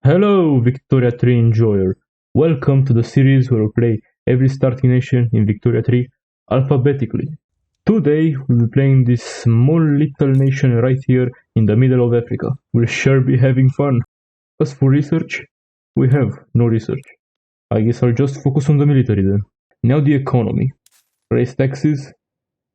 Hello, Victoria 3 enjoyer. Welcome to the series where we play every starting nation in Victoria 3 alphabetically. Today we'll be playing this small little nation right here in the middle of Africa. We'll sure be having fun. As for research, we have no research. I guess I'll just focus on the military then. Now the economy. Raise taxes.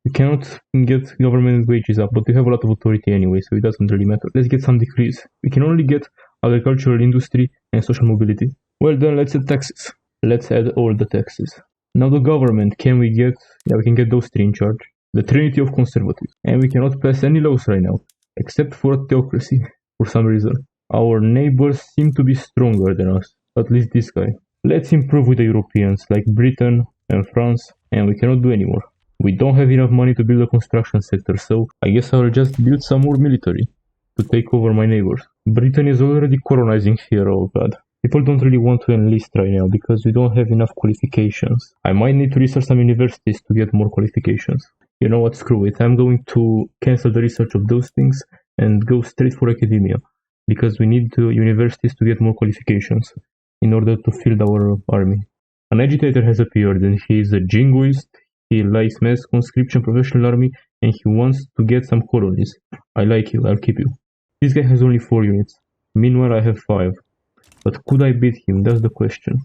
We cannot get government wages up, but we have a lot of authority anyway, so it doesn't really matter. Let's get some decrease. We can only get agricultural industry and social mobility. Well then, let's add taxes. Let's add all the taxes. Now the government, can we get... Yeah, we can get those three in charge. The trinity of conservatives. And we cannot pass any laws right now, except for a theocracy, for some reason. Our neighbors seem to be stronger than us, at least this guy. Let's improve with the Europeans, like Britain and France, and we cannot do anymore. We don't have enough money to build a construction sector, so I guess I'll just build some more military to take over my neighbors. Britain is already colonizing here, oh god. People don't really want to enlist right now because we don't have enough qualifications. I might need to research some universities to get more qualifications. You know what, screw it, I'm going to cancel the research of those things and go straight for academia. Because we need universities to get more qualifications in order to field our army. An agitator has appeared and he is a jingoist. He likes mass conscription, professional army, and he wants to get some colonies. I like you, I'll keep you. This guy has only 4 units. Meanwhile, I have 5. But could I beat him? That's the question.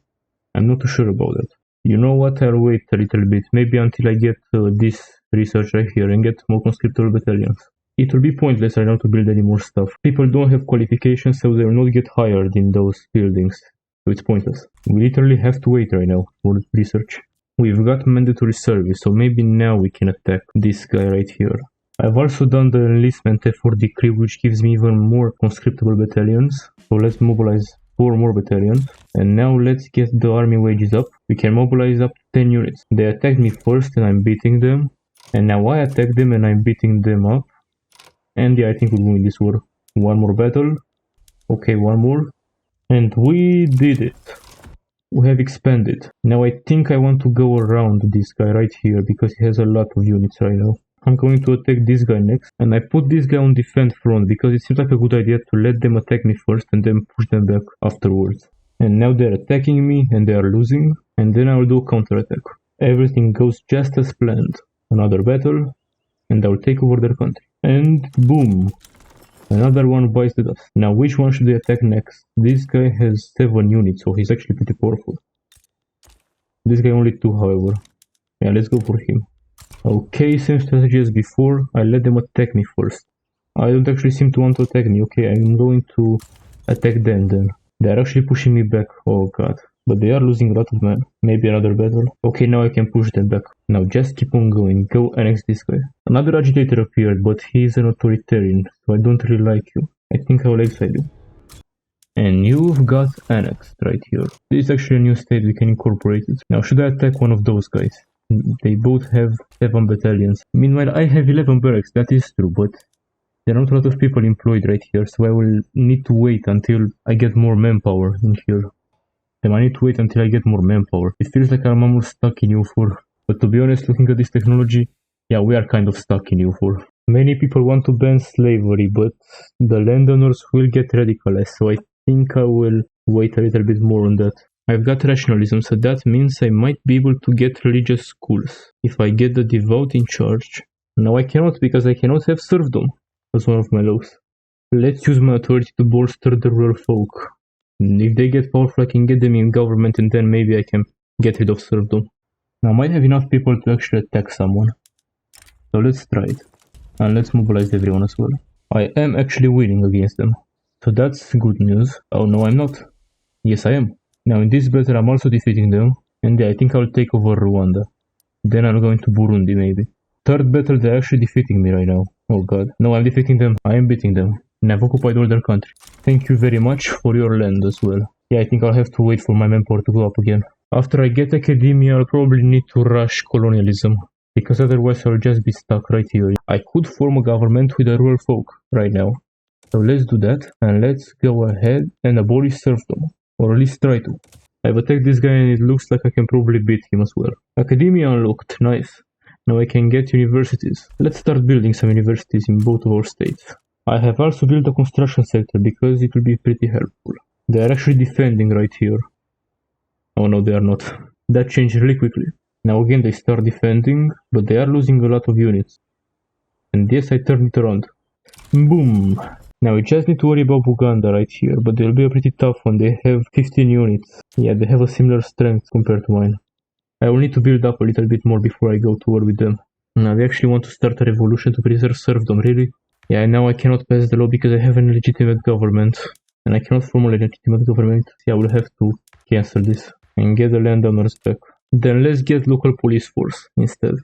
I'm not too sure about that. You know what? I'll wait a little bit. Maybe until I get this research right here and get more conscriptor battalions. It will be pointless right now to build any more stuff. People don't have qualifications, so they will not get hired in those buildings. So it's pointless. We literally have to wait right now for research. We've got mandatory service, so maybe now we can attack this guy right here. I've also done the enlistment effort decree, which gives me even more conscriptable battalions. So let's mobilize 4 more battalions. And now let's get the army wages up. We can mobilize up to 10 units. They attacked me first and I'm beating them. And now I attack them and I'm beating them up. And yeah, I think we'll win this war. One more battle. Okay, one more. And we did it. We have expanded. Now I think I want to go around this guy right here because he has a lot of units right now. I'm going to attack this guy next. And I put this guy on defense front because it seems like a good idea to let them attack me first and then push them back afterwards. And now they're attacking me and they are losing. And then I will do a counterattack. Everything goes just as planned. Another battle. And I will take over their country. And boom. Another one bites the dust. Now which one should they attack next? This guy has 7 units, so he's actually pretty powerful. This guy only 2, however. Yeah, let's go for him. Okay, same strategy as before. I let them attack me first. I don't actually seem to want to attack me. Okay, I'm going to attack them then. They're actually pushing me back. Oh god. But they are losing a lot of men. Maybe another battle. Okay, now I can push them back. Now just keep on going. Go annex this guy. Another agitator appeared, but he is an authoritarian, so I don't really like you. I think I will exile you. And you've got annexed right here. This is actually a new state, we can incorporate it. Now should I attack one of those guys? They both have 7 battalions. Meanwhile, I have 11 barracks, that is true, but there are not a lot of people employed right here, so I will need to wait until I get more manpower in here. And I need to wait until I get more manpower. It feels like I'm almost stuck in U4. But to be honest, looking at this technology, yeah, we are kind of stuck in U4. Many people want to ban slavery, but the landowners will get radicalized, so I think I will wait a little bit more on that. I've got rationalism, so that means I might be able to get religious schools. If I get the devout in charge. Now I cannot, because I cannot have serfdom. That's one of my laws. Let's use my authority to bolster the rural folk. If they get powerful, I can get them in government and then maybe I can get rid of serfdom. Now I might have enough people to actually attack someone. So let's try it. And let's mobilize everyone as well. I am actually winning against them. So that's good news. Oh no, I'm not. Yes, I am. Now in this battle I'm also defeating them. And yeah, I think I'll take over Rwanda. Then I'm going to Burundi maybe. Third battle, they're actually defeating me right now. Oh god. No, I'm defeating them. I am beating them. And I've occupied all their country. Thank you very much for your land as well. Yeah, I think I'll have to wait for my manpower to go up again. After I get academia, I'll probably need to rush colonialism. Because otherwise I'll just be stuck right here. I could form a government with the rural folk right now. So let's do that. And let's go ahead and abolish serfdom. Or at least try to. I've attacked this guy and it looks like I can probably beat him as well. Academia unlocked. Nice. Now I can get universities. Let's start building some universities in both of our states. I have also built a construction sector because it will be pretty helpful. They are actually defending right here. Oh no, they are not. That changed really quickly. Now again they start defending, but they are losing a lot of units. And yes, I turned it around. Boom! Now we just need to worry about Uganda right here, but they'll be a pretty tough one. They have 15 units. Yeah, they have a similar strength compared to mine. I will need to build up a little bit more before I go to war with them. Now they actually want to start a revolution to preserve serfdom, really? Yeah, now I cannot pass the law because I have an illegitimate government. And I cannot form a legitimate government. Yeah, I will have to cancel this and get the landowners back. Then let's get local police force instead.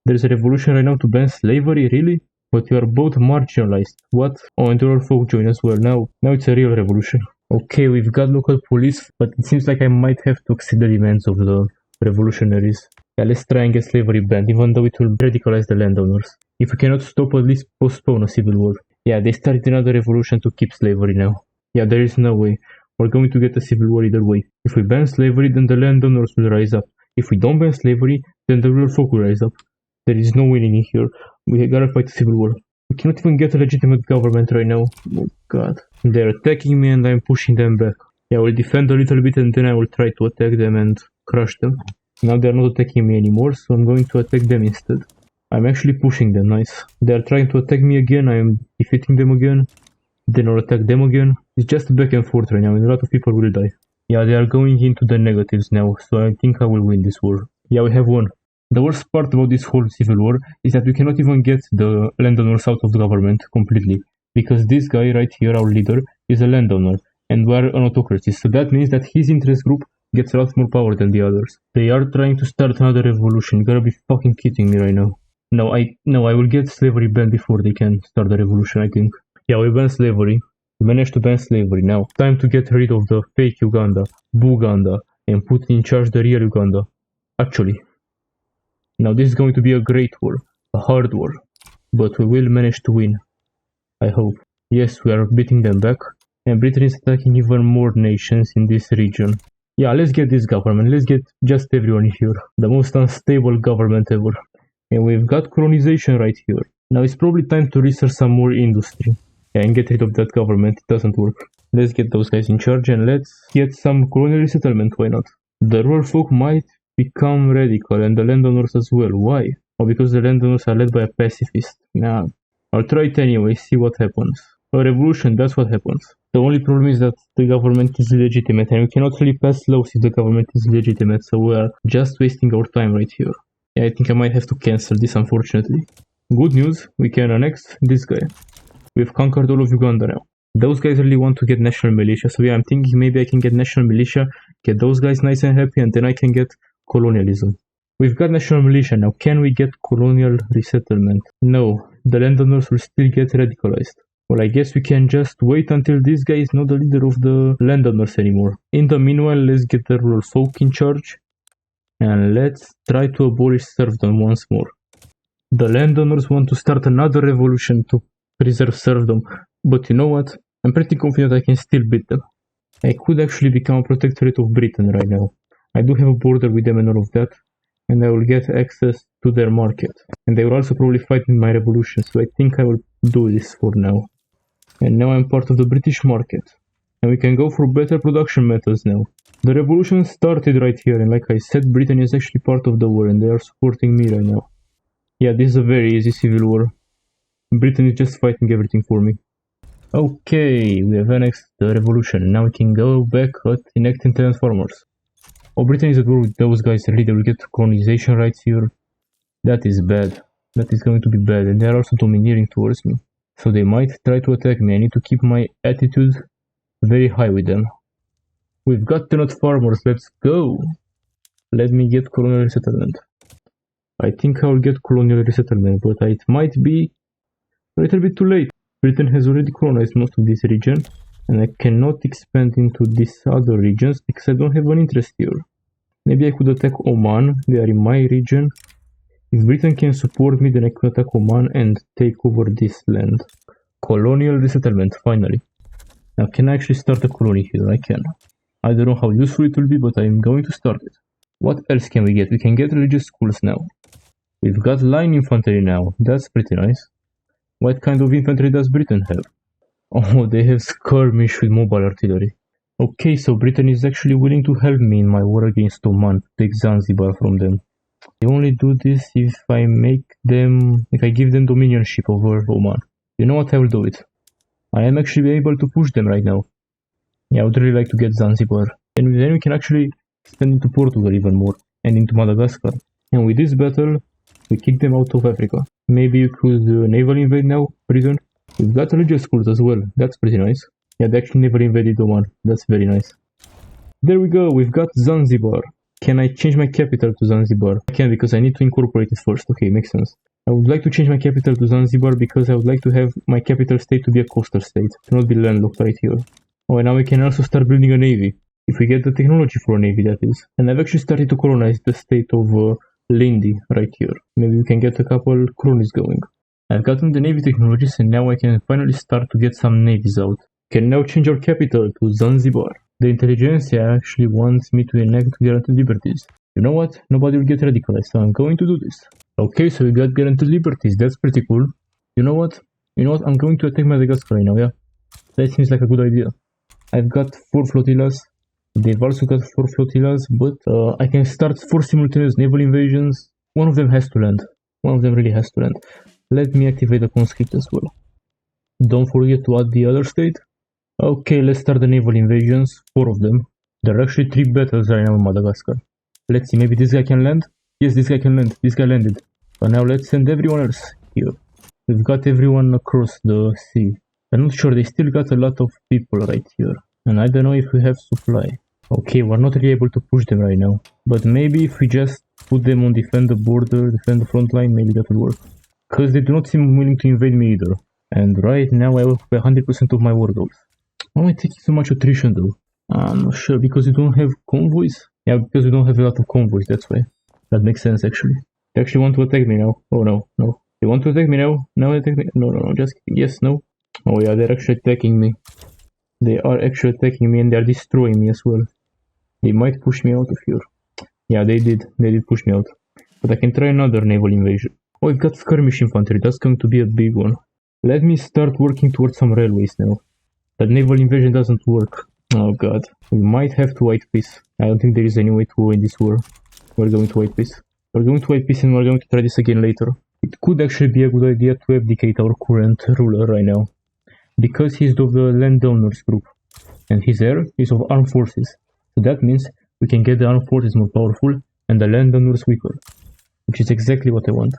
There's a revolution right now to ban slavery, really? But you are both marginalized. What? Oh, and the rural folk join as well. Now it's a real revolution. Okay, we've got local police, but it seems like I might have to exceed the demands of the revolutionaries. Yeah, let's try and get slavery banned, even though it will radicalize the landowners. If we cannot stop, at least postpone a civil war. Yeah, they started another revolution to keep slavery now. Yeah, there is no way. We're going to get a civil war either way. If we ban slavery, then the landowners will rise up. If we don't ban slavery, then the rural folk will rise up. There is no winning in here. We gotta fight a civil war. We cannot even get a legitimate government right now. Oh god. They're attacking me and I'm pushing them back. Yeah, I will defend a little bit and then I will try to attack them and crush them. Now they're not attacking me anymore, so I'm going to attack them instead. I'm actually pushing them, nice. They're trying to attack me again, I am defeating them again. Then I'll attack them again. It's just back and forth right now and a lot of people will die. Yeah, they are going into the negatives now, so I think I will win this war. Yeah, we have won. The worst part about this whole civil war is that we cannot even get the landowners out of the government completely. Because this guy right here, our leader, is a landowner. And we are an autocracy, so that means that his interest group gets a lot more power than the others. They are trying to start another revolution. You gotta be fucking kidding me right now. No, I will get slavery banned before they can start the revolution, I think. Yeah, we banned slavery. We managed to ban slavery. Now, time to get rid of the fake Uganda, Buganda, and put in charge the real Uganda. Actually. Now this is going to be a great war. A hard war. But we will manage to win. I hope. Yes, we are beating them back. And Britain is attacking even more nations in this region. Yeah, let's get this government. Let's get just everyone here. The most unstable government ever. And we've got colonization right here. Now it's probably time to research some more industry. Yeah, and get rid of that government. It doesn't work. Let's get those guys in charge and let's get some colonial resettlement. Why not? The rural folk might become radical and the landowners as well. Why? Oh, because the landowners are led by a pacifist. Nah, I'll try it anyway, see what happens. A revolution, that's what happens. The only problem is that the government is illegitimate and we cannot really pass laws if the government is legitimate, so we are just wasting our time right here. Yeah, I think I might have to cancel this, unfortunately. Good news, we can annex this guy. We've conquered all of Uganda now. Those guys really want to get national militia, so yeah, I'm thinking maybe I can get national militia, get those guys nice and happy, and then I can get colonialism. We've got national militia now. Can we get colonial resettlement? No, the landowners will still get radicalized. Well, I guess we can just wait until this guy is not the leader of the landowners anymore. In the meanwhile, let's get the rural folk in charge. And let's try to abolish serfdom once more. The landowners want to start another revolution to preserve serfdom. But you know what? I'm pretty confident I can still beat them. I could actually become a protectorate of Britain right now. I do have a border with them and all of that. And I will get access to their market. And they will also probably fight in my revolution, so I think I will do this for now. And now I'm part of the British market. And we can go for better production methods now. The revolution started right here, and like I said, Britain is actually part of the war and they are supporting me right now. Yeah, this is a very easy civil war. Britain is just fighting everything for me. Okay, we have annexed the revolution. Now we can go back at enacting transformers. Oh, Britain is at war with those guys. Really, they will get colonization rights here. That is bad. That is going to be bad. And they are also domineering towards me. So they might try to attack me. I need to keep my attitude very high with them. We've got tenant farmers. Let's go. Let me get colonial resettlement. I think I will get colonial resettlement, but it might be a little bit too late. Britain has already colonized most of this region. And I cannot expand into these other regions because I don't have an interest here. Maybe I could attack Oman, they are in my region. If Britain can support me, then I could attack Oman and take over this land. Colonial resettlement, finally. Now can I actually start a colony here? I can. I don't know how useful it will be, but I'm going to start it. What else can we get? We can get religious schools now. We've got line infantry now, that's pretty nice. What kind of infantry does Britain have? Oh, they have skirmish with mobile artillery. Okay, so Britain is actually willing to help me in my war against Oman, take Zanzibar from them. I only do this if I give them dominionship over Oman. You know what, I will do it. I am actually able to push them right now. Yeah, I would really like to get Zanzibar. And then we can actually extend into Portugal even more, and into Madagascar. And with this battle, we kick them out of Africa. Maybe you could naval invade now, Britain. We've got religious schools as well, that's pretty nice. Yeah, they actually never invaded Oman, that's very nice. There we go, we've got Zanzibar. Can I change my capital to Zanzibar? I can, because I need to incorporate it first. Okay, makes sense. I would like to change my capital to Zanzibar because I would like to have my capital state to be a coastal state, to not be landlocked right here. Oh, and now we can also start building a navy. If we get the technology for a navy, that is. And I've actually started to colonize the state of Lindi right here. Maybe we can get a couple colonies going. I've gotten the navy technologies and now I can finally start to get some navies out. Can now change our capital to Zanzibar. The intelligentsia actually wants me to enact guaranteed liberties. You know what? Nobody will get radicalized, so I'm going to do this. Okay, so we got guaranteed liberties. That's pretty cool. You know what? I'm going to attack Madagascar right now, yeah? That seems like a good idea. I've got 4 flotillas. They've also got 4 flotillas, but I can start 4 simultaneous naval invasions. One of them has to land. One of them really has to land. Let me activate the conscript as well. Don't forget to add the other state. Okay, let's start the naval invasions. 4 of them. There are actually 3 battles right now in Madagascar. Let's see, maybe this guy can land? Yes, this guy can land. This guy landed. But now let's send everyone else here. We've got everyone across the sea. I'm not sure, they still got a lot of people right here. And I don't know if we have supply. Okay, we're not really able to push them right now. But maybe if we just put them on defend the border, defend the front line, maybe that will work. Because they do not seem willing to invade me either. And right now I occupy 100% of my war goals. Why am I taking so much attrition though? I'm not sure, because we don't have convoys? Yeah, because we don't have a lot of convoys, that's why. That makes sense actually. They actually want to attack me now. Oh no, no. They want to attack me now? Now they attack me? No, no, no, just yes, no. Oh yeah, they're actually attacking me. They are actually attacking me and they are destroying me as well. They might push me out of here. Yeah, they did. They did push me out. But I can try another naval invasion. Oh, I've got skirmish infantry. That's going to be a big one. Let me start working towards some railways now. That naval invasion doesn't work. Oh god. We might have to white peace. I don't think there is any way to win this war. We're going to white peace. We're going to white peace and we're going to try this again later. It could actually be a good idea to abdicate our current ruler right now. Because he's of the landowners group. And his heir is of armed forces. So that means we can get the armed forces more powerful and the landowners weaker. Which is exactly what I want.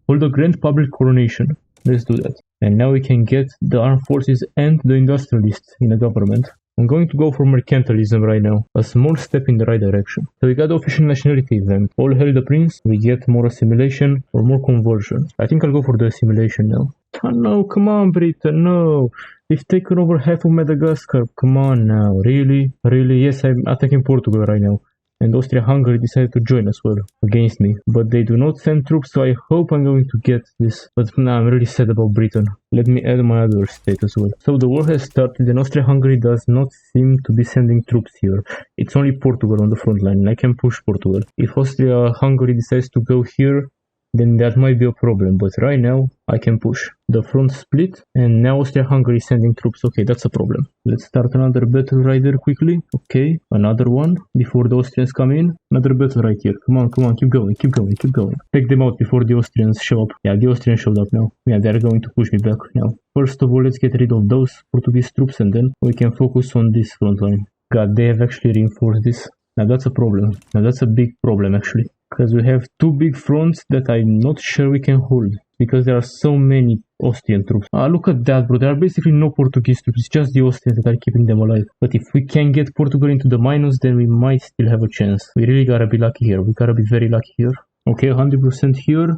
Hold a grand public coronation. Let's do that. And now we can get the armed forces and the industrialists in the government. I'm going to go for mercantilism right now. A small step in the right direction. So we got the official nationality event. All hail the prince. We get more assimilation or more conversion. I think I'll go for the assimilation now. Oh no, come on Britain, no. We've taken over half of Madagascar. Come on now, really? Really? Yes, I'm attacking Portugal right now. And Austria-Hungary decided to join as well, against me. But they do not send troops, so I hope I'm going to get this. But now I'm really sad about Britain. Let me add my other state as well. So the war has started and Austria-Hungary does not seem to be sending troops here. It's only Portugal on the front line and I can push Portugal. If Austria-Hungary decides to go here, then that might be a problem, but right now I can push. The front split and now Austria-Hungary is sending troops. Okay, that's a problem. Let's start another battle right there quickly. Okay, another one before the Austrians come in. Another battle right here. Come on, keep going, keep going, keep going. Take them out before the Austrians show up. Yeah, the Austrians showed up now. Yeah, they're going to push me back now. First of all, let's get rid of those Portuguese troops and then we can focus on this front line. God, they have actually reinforced this. Now that's a problem. Now that's a big problem actually. Because we have 2 big fronts that I'm not sure we can hold. Because there are so many Austrian troops. Ah, look at that, bro. There are basically no Portuguese troops. It's just the Austrians that are keeping them alive. But if we can get Portugal into the minus, then we might still have a chance. We really gotta be lucky here. We gotta be very lucky here. Okay, 100% here.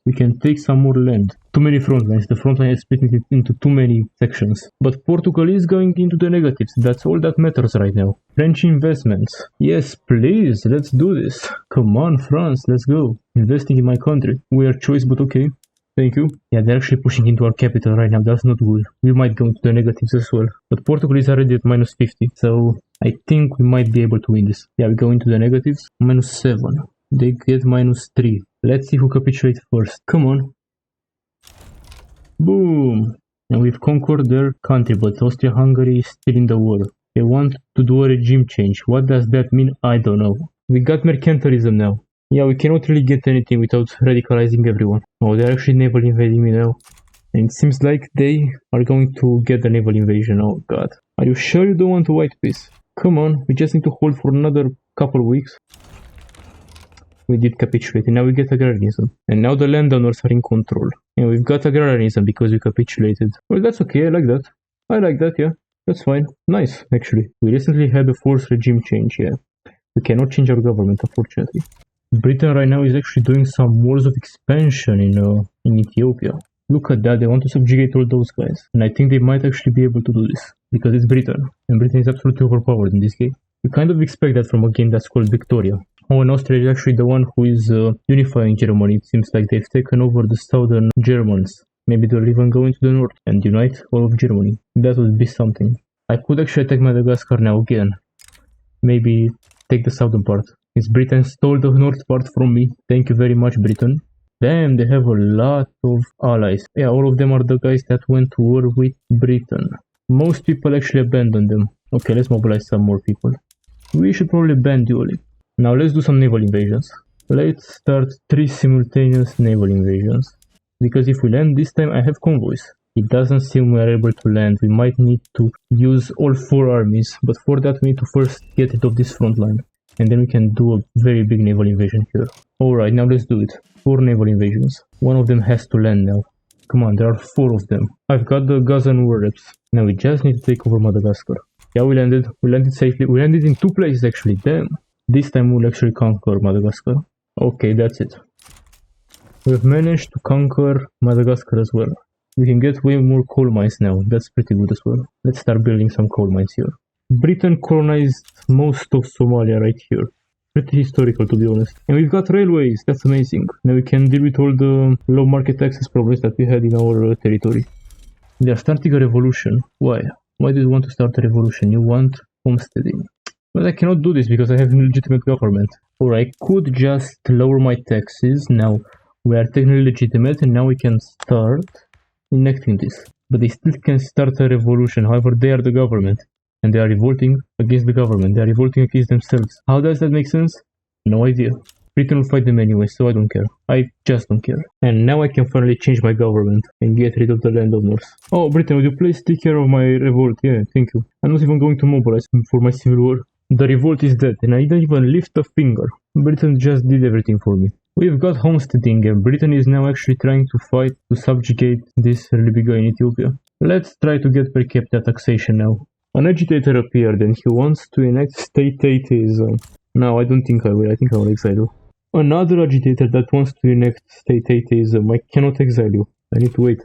We can take some more land. Too many front lines. The front line is split into too many sections. But Portugal is going into the negatives. That's all that matters right now. French investments. Yes, please. Let's do this. Come on, France. Let's go. Investing in my country. Weird choice, but okay. Thank you. Yeah, they're actually pushing into our capital right now. That's not good. We might go into the negatives as well. But Portugal is already at minus 50. So I think we might be able to win this. Yeah, we go into the negatives. Minus 7. They get minus 3. Let's see who capitulates first. Come on. Boom. And we've conquered their country, but Austria-Hungary is still in the war. They want to do a regime change. What does that mean? I don't know. We got mercantilism now. Yeah, we cannot really get anything without radicalizing everyone. Oh, they're actually naval invading me now. And it seems like they are going to get the naval invasion. Oh god. Are you sure you don't want a white peace? Come on, we just need to hold for another couple weeks. We did capitulate, and now we get agrarianism. And now the landowners are in control. And we've got agrarianism because we capitulated. Well, that's okay, I like that. I like that, yeah. That's fine. Nice, actually. We recently had a forced regime change, yeah. We cannot change our government, unfortunately. Britain right now is actually doing some wars of expansion in Ethiopia. Look at that, they want to subjugate all those guys. And I think they might actually be able to do this. Because it's Britain. And Britain is absolutely overpowered in this game. You kind of expect that from a game that's called Victoria. Oh, and Austria is actually the one who is unifying Germany. It seems like they've taken over the southern Germans. Maybe they'll even go into the north and unite all of Germany. That would be something. I could actually attack Madagascar now again. Maybe take the southern part. Since Britain stole the north part from me. Thank you very much, Britain. Damn, they have a lot of allies. Yeah, all of them are the guys that went to war with Britain. Most people actually abandoned them. Okay, let's mobilize some more people. We should probably ban dueling. Now let's do some naval invasions. Let's start 3 simultaneous naval invasions. Because if we land this time, I have convoys. It doesn't seem we are able to land. We might need to use all 4 armies. But for that, we need to first get rid of this front line. And then we can do a very big naval invasion here. Alright, now let's do it. 4 naval invasions. One of them has to land now. Come on, there are 4 of them. I've got the Gazan war reps. Now we just need to take over Madagascar. Yeah, we landed. We landed safely. We landed in 2 places actually. Damn. This time we'll actually conquer Madagascar. Okay, that's it. We've managed to conquer Madagascar as well. We can get way more coal mines now. That's pretty good as well. Let's start building some coal mines here. Britain colonized most of Somalia right here. Pretty historical, to be honest. And we've got railways. That's amazing. Now we can deal with all the low market access problems that we had in our territory. They are starting a revolution. Why? Why do you want to start a revolution? You want homesteading. But I cannot do this because I have an illegitimate government. Or I could just lower my taxes. Now we are technically legitimate and now we can start enacting this. But they still can start a revolution. However, they are the government. And they are revolting against the government. They are revolting against themselves. How does that make sense? No idea. Britain will fight them anyway, so I don't care. I just don't care. And now I can finally change my government and get rid of the landowners. Oh, Britain, would you please take care of my revolt? Yeah, thank you. I'm not even going to mobilize for my civil war. The revolt is dead, and I didn't even lift a finger. Britain just did everything for me. We've got homesteading, and Britain is now actually trying to fight to subjugate this really big guy in Ethiopia. Let's try to get per capita taxation now. An agitator appeared and he wants to enact state atheism. No, I don't think I will. I think I will exile you. Another agitator that wants to enact state atheism. I cannot exile you. I need to wait.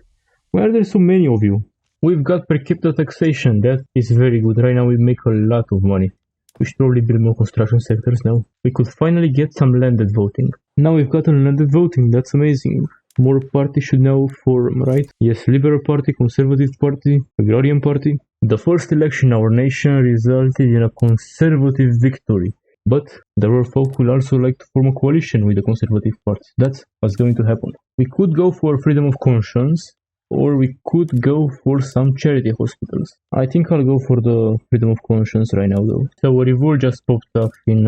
Why are there so many of you? We've got per capita taxation. That is very good. Right now we make a lot of money. We should probably build more construction sectors now. We could finally get some landed voting. Now we've gotten landed voting. That's amazing. More parties should now form, right? Yes, Liberal Party, Conservative Party, Agrarian Party. The first election in our nation resulted in a conservative victory. But there were folk who also like to form a coalition with the Conservative Party. That's what's going to happen. We could go for freedom of conscience, or we could go for some charity hospitals. I think I'll go for the freedom of conscience right now though. So a revolt just popped up in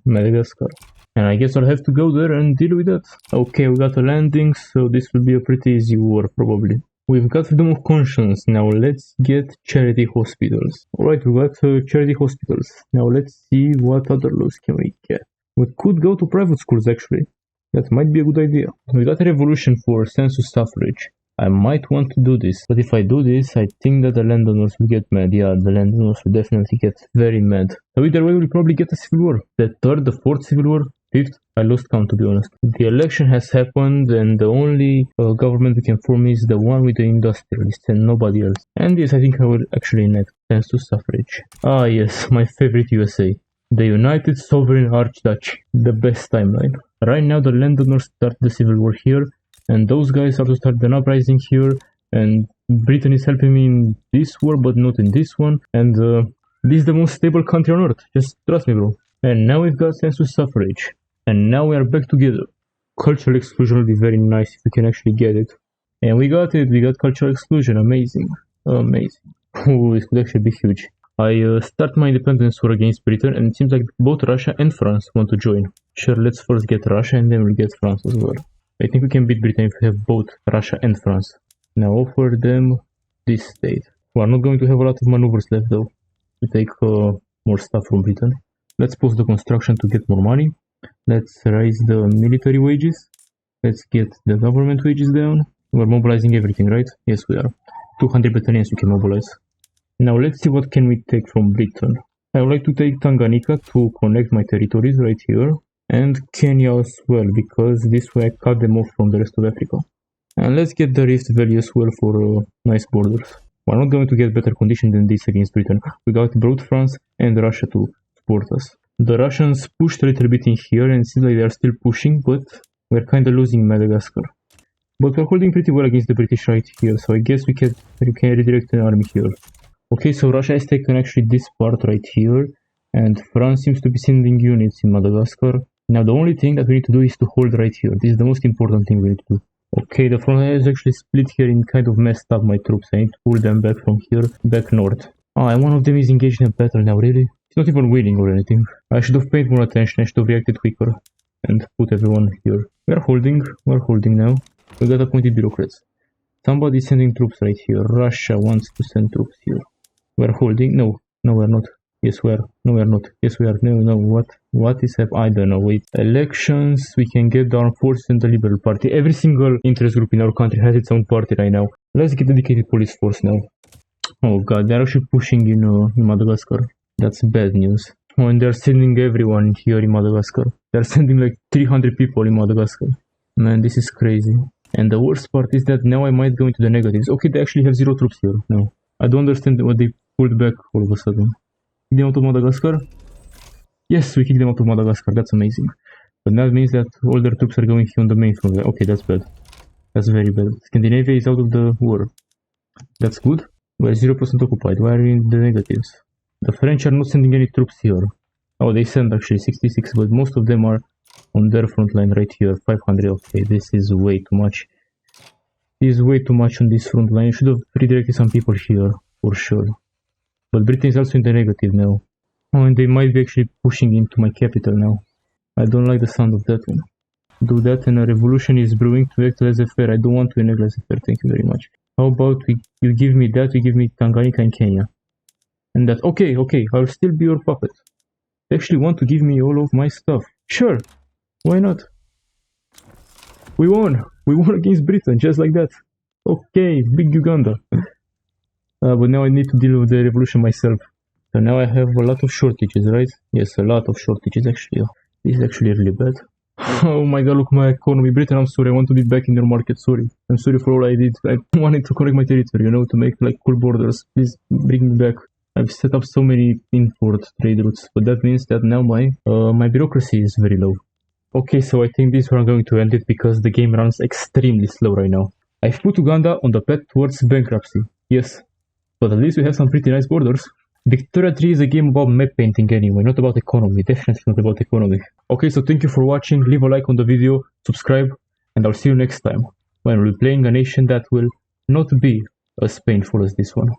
Madagascar. And I guess I'll have to go there and deal with that. Okay, we got a landing, so this will be a pretty easy war probably. We've got freedom of conscience. Now let's get charity hospitals. Alright, we got charity hospitals. Now let's see what other laws can we get. We could go to private schools actually. That might be a good idea. We got a revolution for census suffrage. I might want to do this, but if I do this, I think that the landowners will get mad. Yeah, the landowners will definitely get very mad. So either way, we'll probably get a civil war. The 3rd, the 4th civil war, 5th, I lost count to be honest. The election has happened and the only government we can form is the one with the industrialists and nobody else. And yes, I think I will actually enact census suffrage. Ah yes, my favorite USA. The United Sovereign Archduchy. The best timeline. Right now the landowners start the civil war here. And those guys are to start an uprising here, and Britain is helping me in this war, but not in this one. And this is the most stable country on earth, just trust me bro. And now we've got census suffrage. And now we are back together. Cultural exclusion will be very nice if we can actually get it. And we got it, we got cultural exclusion, amazing, amazing. Oh, this could actually be huge. I start my independence war against Britain, and it seems like both Russia and France want to join. Sure, let's first get Russia and then we'll get France as well. I think we can beat Britain if we have both Russia and France. Now offer them this state. We are not going to have a lot of maneuvers left though, to take more stuff from Britain. Let's pause the construction to get more money. Let's raise the military wages. Let's get the government wages down. We're mobilizing everything, right? Yes, we are. 200 battalions we can mobilize. Now let's see what can we take from Britain. I would like to take Tanganyika to connect my territories right here. And Kenya as well, because this way I cut them off from the rest of Africa. And let's get the Rift Valley as well for nice borders. We're not going to get better conditions than this against Britain. We got both France and Russia to support us. The Russians pushed a little bit in here and it seems like they are still pushing, but we're kind of losing Madagascar. But we're holding pretty well against the British right here, so I guess we can redirect an army here. Okay, so Russia has taken actually this part right here, and France seems to be sending units in Madagascar. Now the only thing that we need to do is to hold right here. This is the most important thing we need to do. Okay, the front line is actually split here and kind of messed up my troops. I need to pull them back from here, back north. And one of them is engaged in a battle now, really? It's not even winning or anything. I should have paid more attention, I should have reacted quicker. And put everyone here. We're holding now. We got appointed bureaucrats. Somebody's sending troops right here. Russia wants to send troops here. We're holding. No, we're not. Yes, we are. No, we're not. Yes, we are. No. What is happening? I don't know. Wait. Elections. We can get the armed forces and the Liberal Party. Every single interest group in our country has its own party right now. Let's get dedicated police force now. Oh god, they're actually pushing in Madagascar. That's bad news. Oh, and they're sending everyone here in Madagascar. They're sending like 300 people in Madagascar. Man, this is crazy. And the worst part is that now I might go into the negatives. Okay, they actually have 0 troops here. No. I don't understand what they pulled back all of a sudden. Kick them out of Madagascar? Yes, we kicked them out of Madagascar. That's amazing. But that means that all their troops are going here on the main front. Okay, that's bad. That's very bad. Scandinavia is out of the war. That's good. We're 0% occupied. Why are we in the negatives? The French are not sending any troops here. Oh, they send actually 66, but most of them are on their front line right here. 500. Okay, this is way too much. This is way too much on this front line. I should have redirected some people here, for sure. But Britain is also in the negative now. Oh, and they might be actually pushing into my capital now. I don't like the sound of that one. Do that and a revolution is brewing to act laissez-faire. I don't want to enact laissez-faire, thank you very much. How about you give me that, you give me Tanganyika and Kenya. And that, okay, I'll still be your puppet. They actually want to give me all of my stuff. Sure, why not? We won against Britain, just like that. Okay, big Uganda. But now I need to deal with the revolution myself. So now I have a lot of shortages, right? Yes, a lot of shortages actually. This is actually really bad. Oh my god, look my economy. Britain, I'm sorry, I want to be back in your market, sorry. I'm sorry for all I did. I wanted to correct my territory, you know, to make like cool borders. Please bring me back. I've set up so many import trade routes, but that means that now my bureaucracy is very low. Okay, so I think this is where I'm going to end it because the game runs extremely slow right now. I've put Uganda on the path towards bankruptcy. Yes, but at least we have some pretty nice borders. Victoria 3 is a game about map painting anyway, not about economy, definitely not about economy. Okay, so thank you for watching, leave a like on the video, subscribe, and I'll see you next time, when we'll be playing a nation that will not be as painful as this one.